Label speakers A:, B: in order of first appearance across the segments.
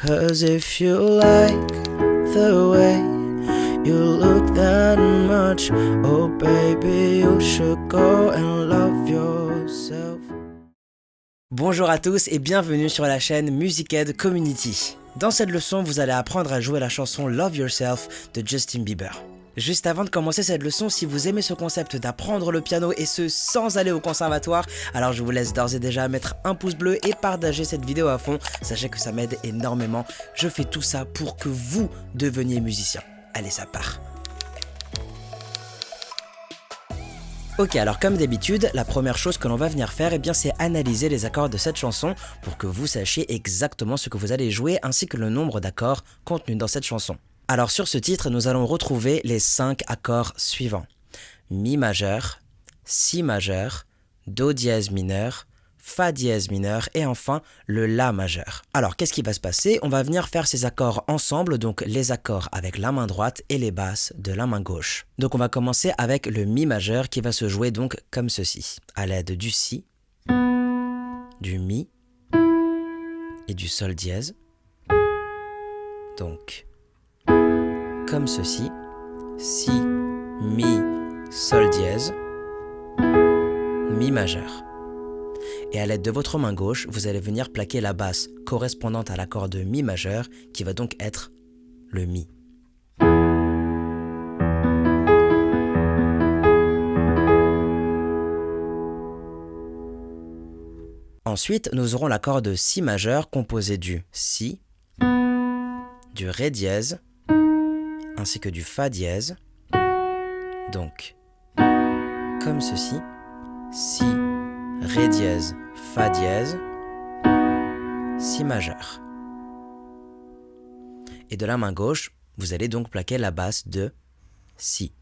A: 'Cause if you like the way you look that much, oh baby, you should go and love yourself. Bonjour à tous et bienvenue sur la chaîne Musicaid Community. Dans cette leçon, vous allez apprendre à jouer la chanson Love Yourself de Justin Bieber. Juste avant de commencer cette leçon, si vous aimez ce concept d'apprendre le piano et ce sans aller au conservatoire, alors je vous laisse d'ores et déjà mettre un pouce bleu et partager cette vidéo à fond. Sachez que ça m'aide énormément. Je fais tout ça pour que vous deveniez musicien. Allez, ça part. Ok, alors comme d'habitude, la première chose que l'on va venir faire, c'est analyser les accords de cette chanson pour que vous sachiez exactement ce que vous allez jouer ainsi que le nombre d'accords contenus dans cette chanson. Alors sur ce titre, nous allons retrouver les 5 accords suivants. Mi majeur, Si majeur, Do dièse mineur, Fa dièse mineur et enfin le La majeur. Alors qu'est-ce qui va se passer? On va venir faire ces accords ensemble, donc les accords avec la main droite et les basses de la main gauche. Donc on va commencer avec le Mi majeur qui va se jouer donc comme ceci, à l'aide du Si, du Mi et du Sol dièse. Donc comme ceci, Si, Mi, Sol dièse, Mi majeur. Et à l'aide de votre main gauche, vous allez venir plaquer la basse correspondante à l'accord de Mi majeur, qui va donc être le Mi. Ensuite, nous aurons l'accord de Si majeur composé du Si, du Ré dièse, ainsi que du Fa dièse. Donc, comme ceci, Si, Ré dièse, Fa dièse, Si majeur. Et de la main gauche, vous allez donc plaquer la basse de Si.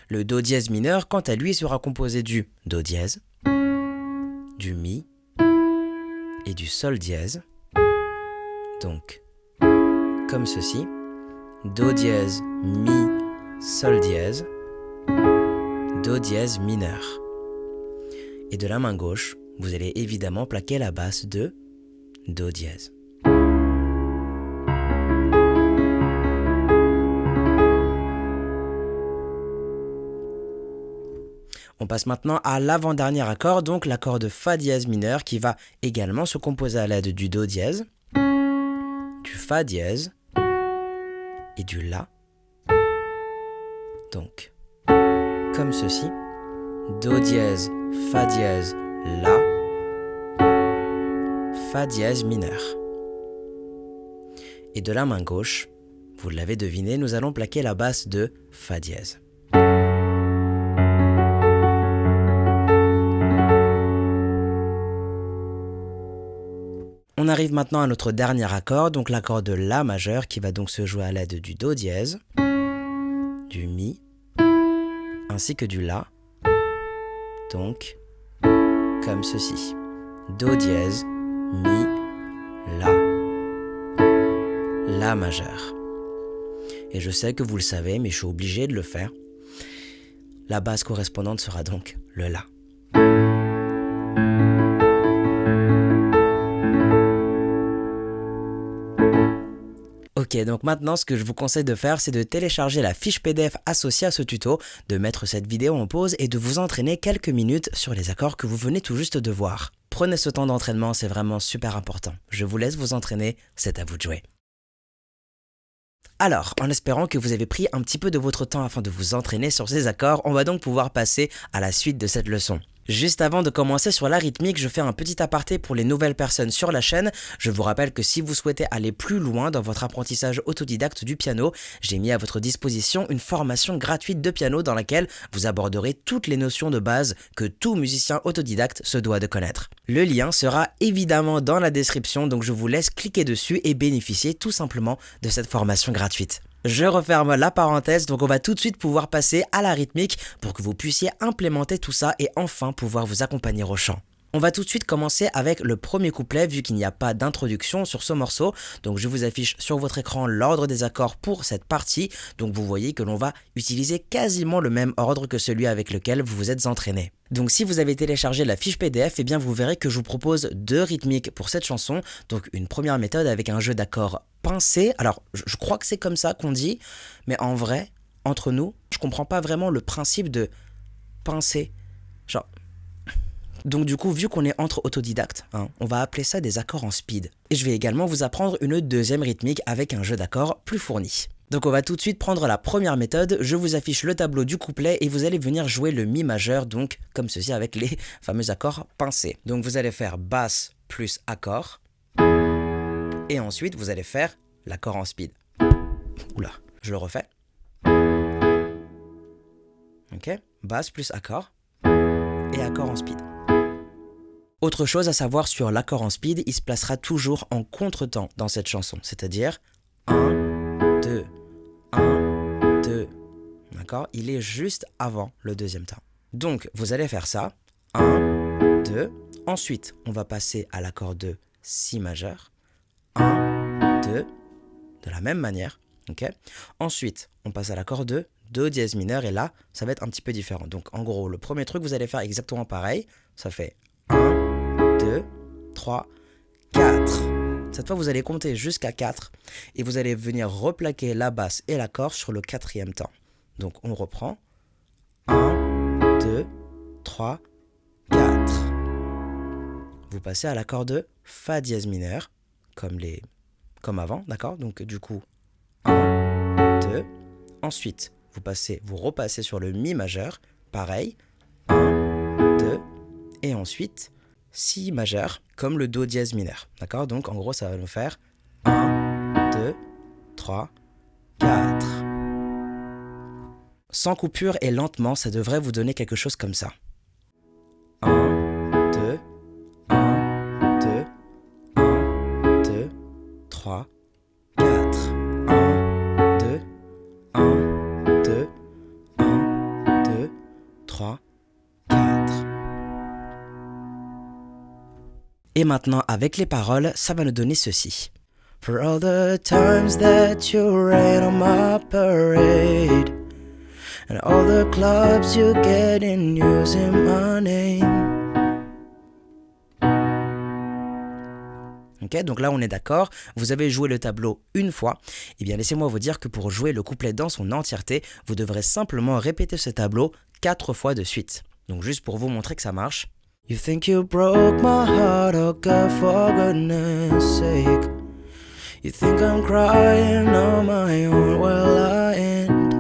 A: Le Do dièse mineur, quant à lui, sera composé du Do dièse, du Mi et du Sol dièse. Donc, comme ceci, Do dièse, Mi, Sol dièse, Do dièse mineur. Et de la main gauche, vous allez évidemment plaquer la basse de Do dièse. On passe maintenant à l'avant-dernier accord, donc l'accord de Fa dièse mineur qui va également se composer à l'aide du Do dièse, du Fa dièse et du La. Donc, comme ceci, Do dièse, Fa dièse, La, Fa dièse mineur. Et de la main gauche, vous l'avez deviné, nous allons plaquer la basse de Fa dièse. On arrive maintenant à notre dernier accord, donc l'accord de La majeur qui va donc se jouer à l'aide du Do dièse, du Mi, ainsi que du La. Donc, comme ceci, Do dièse, Mi, La majeur. Et je sais que vous le savez, mais je suis obligé de le faire. La basse correspondante sera donc le La. Ok, donc maintenant ce que je vous conseille de faire, c'est de télécharger la fiche PDF associée à ce tuto, de mettre cette vidéo en pause et de vous entraîner quelques minutes sur les accords que vous venez tout juste de voir. Prenez ce temps d'entraînement, c'est vraiment super important. Je vous laisse vous entraîner, c'est à vous de jouer. Alors, en espérant que vous avez pris un petit peu de votre temps afin de vous entraîner sur ces accords, on va donc pouvoir passer à la suite de cette leçon. Juste avant de commencer sur la rythmique, je fais un petit aparté pour les nouvelles personnes sur la chaîne. Je vous rappelle que si vous souhaitez aller plus loin dans votre apprentissage autodidacte du piano, j'ai mis à votre disposition une formation gratuite de piano dans laquelle vous aborderez toutes les notions de base que tout musicien autodidacte se doit de connaître. Le lien sera évidemment dans la description, donc je vous laisse cliquer dessus et bénéficier tout simplement de cette formation gratuite. Je referme la parenthèse, donc on va tout de suite pouvoir passer à la rythmique pour que vous puissiez implémenter tout ça et enfin pouvoir vous accompagner au chant. On va tout de suite commencer avec le premier couplet vu qu'il n'y a pas d'introduction sur ce morceau. Donc je vous affiche sur votre écran l'ordre des accords pour cette partie. Donc vous voyez que l'on va utiliser quasiment le même ordre que celui avec lequel vous vous êtes entraîné. Donc si vous avez téléchargé la fiche PDF, eh bien vous verrez que je vous propose 2 rythmiques pour cette chanson. Donc une première méthode avec un jeu d'accords pincé. Alors je crois que c'est comme ça qu'on dit, mais en vrai, entre nous, je comprends pas vraiment le principe de pincer. Genre... Donc du coup, vu qu'on est entre autodidactes, on va appeler ça des accords en speed. Et je vais également vous apprendre une deuxième rythmique avec un jeu d'accords plus fourni. Donc on va tout de suite prendre la première méthode, je vous affiche le tableau du couplet et vous allez venir jouer le mi majeur, donc comme ceci avec les fameux accords pincés. Donc vous allez faire basse plus accord, et ensuite vous allez faire l'accord en speed. Oula, je le refais. Ok, basse plus accord, et accord en speed. Autre chose à savoir sur l'accord en speed, il se placera toujours en contretemps dans cette chanson, c'est-à-dire 1, 2, 1, 2, d'accord? Il est juste avant le deuxième temps. Donc, vous allez faire ça, 1, 2, ensuite, on va passer à l'accord de Si majeur, 1, 2, de la même manière, ok? Ensuite, on passe à l'accord de Do dièse mineur, et là, ça va être un petit peu différent. Donc, en gros, le premier truc, vous allez faire exactement pareil, ça fait 1, 2, 3, 4. Cette fois, vous allez compter jusqu'à 4 et vous allez venir replaquer la basse et l'accord sur le quatrième temps. Donc, on reprend. 1, 2, 3, 4. Vous passez à l'accord de Fa dièse mineur, comme avant, d'accord? Donc, du coup, 1, 2. Ensuite, vous repassez sur le Mi majeur, pareil. 1, 2. Et ensuite, Si majeur, comme le Do dièse mineur. D'accord? Donc, en gros, ça va nous faire 1, 2, 3, 4. Sans coupure et lentement, ça devrait vous donner quelque chose comme ça. 1, 2, 1, 2, 1, 2, 3, 4. 1, 2, 1, 2, 1, 2, 3, 4. Et maintenant, avec les paroles, ça va nous donner ceci. For all the times that you rain on my parade, and all the clubs you get in using my name. Ok, donc là on est d'accord, vous avez joué le tableau une fois. Eh bien laissez-moi vous dire que pour jouer le couplet dans son entièreté, vous devrez simplement répéter ce tableau 4 fois de suite. Donc juste pour vous montrer que ça marche. You think you broke my heart, oh God, for goodness sake. You think I'm crying on my own, well I end.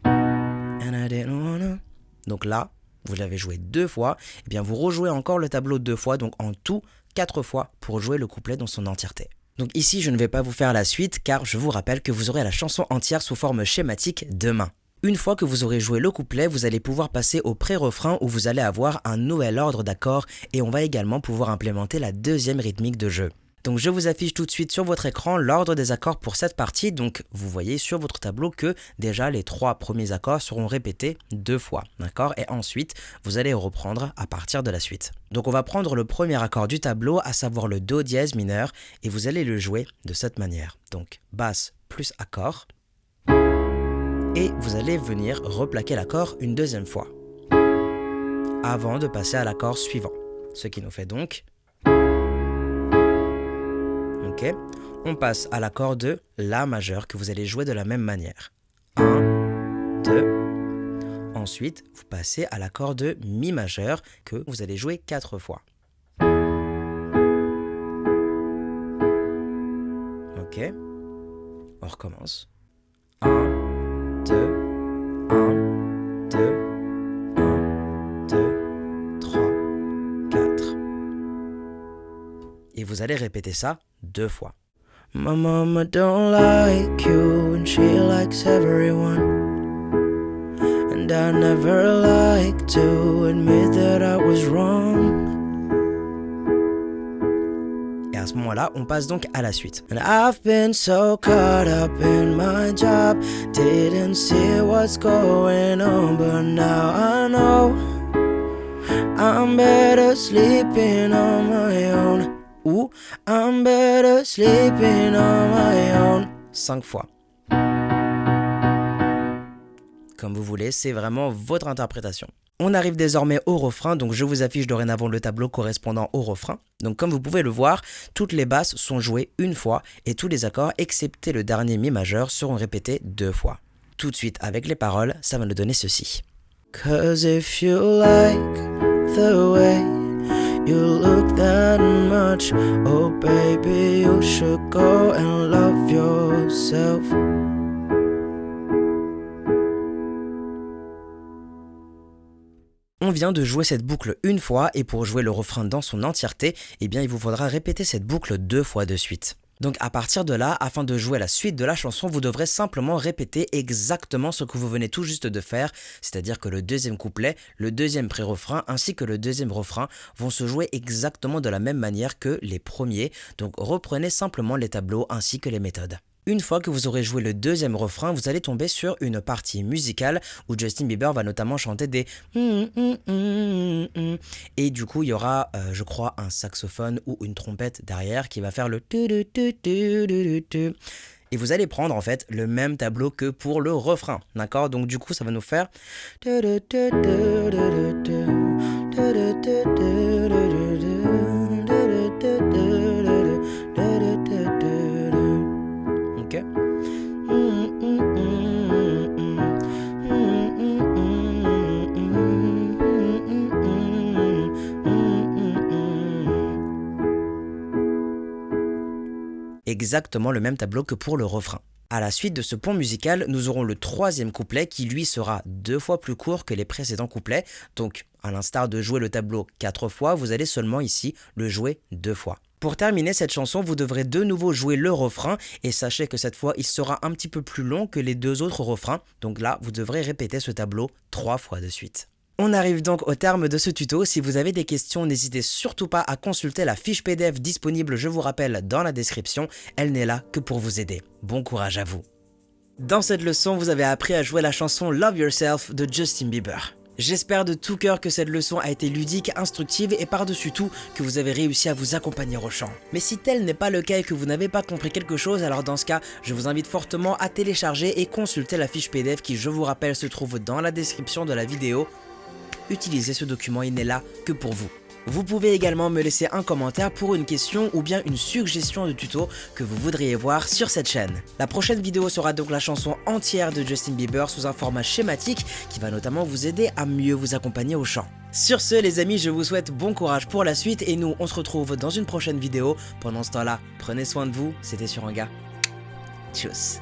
A: And I didn't wanna. Donc là, vous l'avez joué 2 fois, et bien vous rejouez encore le tableau 2 fois, donc en tout 4 fois pour jouer le couplet dans son entièreté. Donc ici, je ne vais pas vous faire la suite, car je vous rappelle que vous aurez la chanson entière sous forme schématique demain. Une fois que vous aurez joué le couplet, vous allez pouvoir passer au pré-refrain où vous allez avoir un nouvel ordre d'accords et on va également pouvoir implémenter la deuxième rythmique de jeu. Donc je vous affiche tout de suite sur votre écran l'ordre des accords pour cette partie. Donc vous voyez sur votre tableau que déjà les 3 premiers accords seront répétés 2 fois, d'accord? Et ensuite, vous allez reprendre à partir de la suite. Donc on va prendre le premier accord du tableau, à savoir le Do dièse mineur, et vous allez le jouer de cette manière. Donc basse plus accord. Et vous allez venir replaquer l'accord une deuxième fois, avant de passer à l'accord suivant. Ce qui nous fait donc... Ok, on passe à l'accord de La majeur que vous allez jouer de la même manière. 1, 2. Ensuite, vous passez à l'accord de Mi majeur que vous allez jouer 4 fois. Ok, on recommence. 1, 2, 1, 2, 1, 2, 3, 4. Et vous allez répéter ça 2 fois. My mama don't like you and she likes everyone. And I never like to admit that I was wrong. Et à ce moment-là, on passe donc à la suite. And I've been so caught up in my job, didn't see what's going on, but now I know I'm better sleeping on my own. Ou I'm better sleeping on my own. 5 fois. Comme vous voulez, c'est vraiment votre interprétation. On arrive désormais au refrain, donc je vous affiche dorénavant le tableau correspondant au refrain. Donc comme vous pouvez le voir, toutes les basses sont jouées une fois et tous les accords, excepté le dernier mi majeur, seront répétés 2 fois. Tout de suite avec les paroles, ça va nous donner ceci. Cause if you like the way you look that much, oh baby, you should go and love yourself. On vient de jouer cette boucle une fois et pour jouer le refrain dans son entièreté, eh bien il vous faudra répéter cette boucle 2 fois de suite. Donc à partir de là, afin de jouer la suite de la chanson, vous devrez simplement répéter exactement ce que vous venez tout juste de faire, c'est-à-dire que le deuxième couplet, le deuxième pré-refrain ainsi que le deuxième refrain vont se jouer exactement de la même manière que les premiers, donc reprenez simplement les tableaux ainsi que les méthodes. Une fois que vous aurez joué le deuxième refrain, vous allez tomber sur une partie musicale où Justin Bieber va notamment chanter des et du coup il y aura, je crois, un saxophone ou une trompette derrière qui va faire le et vous allez prendre en fait le même tableau que pour le refrain, d'accord? Donc du coup ça va nous faire exactement le même tableau que pour le refrain. À la suite de ce pont musical, nous aurons le troisième couplet qui lui sera 2 fois plus court que les précédents couplets. Donc, à l'instar de jouer le tableau 4 fois, vous allez seulement ici le jouer 2 fois. Pour terminer cette chanson, vous devrez de nouveau jouer le refrain et sachez que cette fois, il sera un petit peu plus long que les 2 autres refrains. Donc là, vous devrez répéter ce tableau 3 fois de suite. On arrive donc au terme de ce tuto. Si vous avez des questions, n'hésitez surtout pas à consulter la fiche PDF disponible, je vous rappelle, dans la description. Elle n'est là que pour vous aider. Bon courage à vous. Dans cette leçon, vous avez appris à jouer la chanson Love Yourself de Justin Bieber. J'espère de tout cœur que cette leçon a été ludique, instructive et par-dessus tout que vous avez réussi à vous accompagner au chant. Mais si tel n'est pas le cas et que vous n'avez pas compris quelque chose, alors dans ce cas, je vous invite fortement à télécharger et consulter la fiche PDF qui, je vous rappelle, se trouve dans la description de la vidéo. Utilisez ce document, il n'est là que pour vous. Vous pouvez également me laisser un commentaire pour une question ou bien une suggestion de tuto que vous voudriez voir sur cette chaîne. La prochaine vidéo sera donc la chanson entière de Justin Bieber sous un format schématique qui va notamment vous aider à mieux vous accompagner au chant. Sur ce les amis, je vous souhaite bon courage pour la suite et nous on se retrouve dans une prochaine vidéo. Pendant ce temps-là, prenez soin de vous, c'était Suranga. Tchuss.